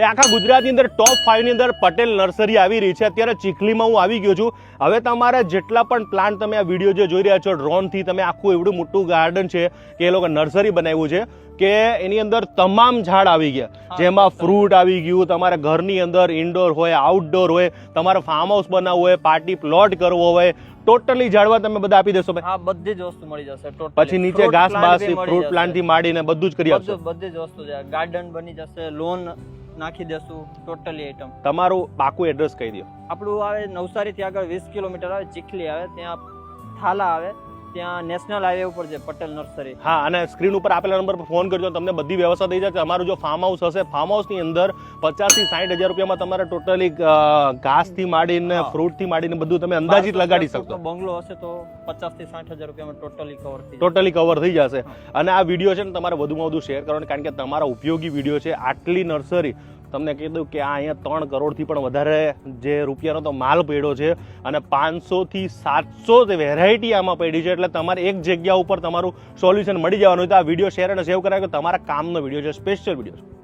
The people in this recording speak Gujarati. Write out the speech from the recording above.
ભાઈ આખા ગુજરાતની અંદર ટોપ 5 ની અંદર પટેલ નર્સરી આવી રહી છે. અત્યારે ચીખલીમાં હું આવી ગયો છું. હવે તમારા જેટલા પણ પ્લાન્ટ તમે આ વિડીયો જે જોઈ રહ્યા છો ડ્રોનથી તમે આખું એવડું મોટું ગાર્ડન છે કે એ લોકો નર્સરી બનાવ્યું છે કે એની અંદર તમામ ઝાડ આવી ગયા, જેમાં ફ્રૂટ આવી ગયું, તમારે ઘરની અંદર ઇન્ડોર હોય આઉટડોર હોય, તમારે ફાર્મ હાઉસ બનાવવું હોય, પાર્ટી પ્લોટ કરવો હોય, ટોટલી ઝાડવા તમે બધા આપી દેશો ભાઈ? હા, બધી જ વસ્તુ મળી જશે ટોટલી. પછી નીચે ઘાસ બાસ ફ્રૂટ પ્લાન્ટ થી માંડીને બધું જ કરી આપશો? બધી જ વસ્તુ છે. ગાર્ડન બની જશે, લોન નાખી દેશું, ટોટલી આઈટમ. તમારું પાકું એડ્રેસ કહી દો. આપણું આવે નવસારી થી આગળ 20 કિલોમીટર આવે, ચીખલી આવે, ત્યાં થાલા આવે, ત્યાં નેશનલ હાઈવે ઉપર છે પટેલ નર્સરી. હા, અને સ્ક્રીન ઉપર આપેલા નંબર પર ફોન કરજો, તમને બધી વ્યવસ્થા થઈ જશે. તમારું જો ફાર્મ હાઉસ હશે, ફાર્મ હાઉસ ની અંદર 50 થી 60 હજાર રૂપિયામાં તમારે ટોટલી ઘાસ થી માંડીને ફ્રૂટ થી માંડીને બધું તમે અંદાજિત લગાડી શકશો. બંગલો હશે તો 50 થી 60 હજાર રૂપિયામાં ટોટલી કવર થઈ જશે. અને આ વિડીયો છે ને તમારે વધુમાં વધુ શેર કરવાનો, કારણ કે તમારા ઉપયોગી વિડીયો છે. આટલી નર્સરી તમને કીધું કે આ અહીંયા 3 કરોડથી પણ વધારે જે રૂપિયાનો તો માલ પડ્યો છે અને 500 થી 700 વેરાયટી આમાં પડી છે. એટલે તમારે એક જગ્યા ઉપર તમારું સોલ્યુશન મળી જવાનું. તો આ વિડીયો શેર અને સેવ કરાય કે તમારા કામનો વિડીયો છે, સ્પેશિયલ વિડીયો છે.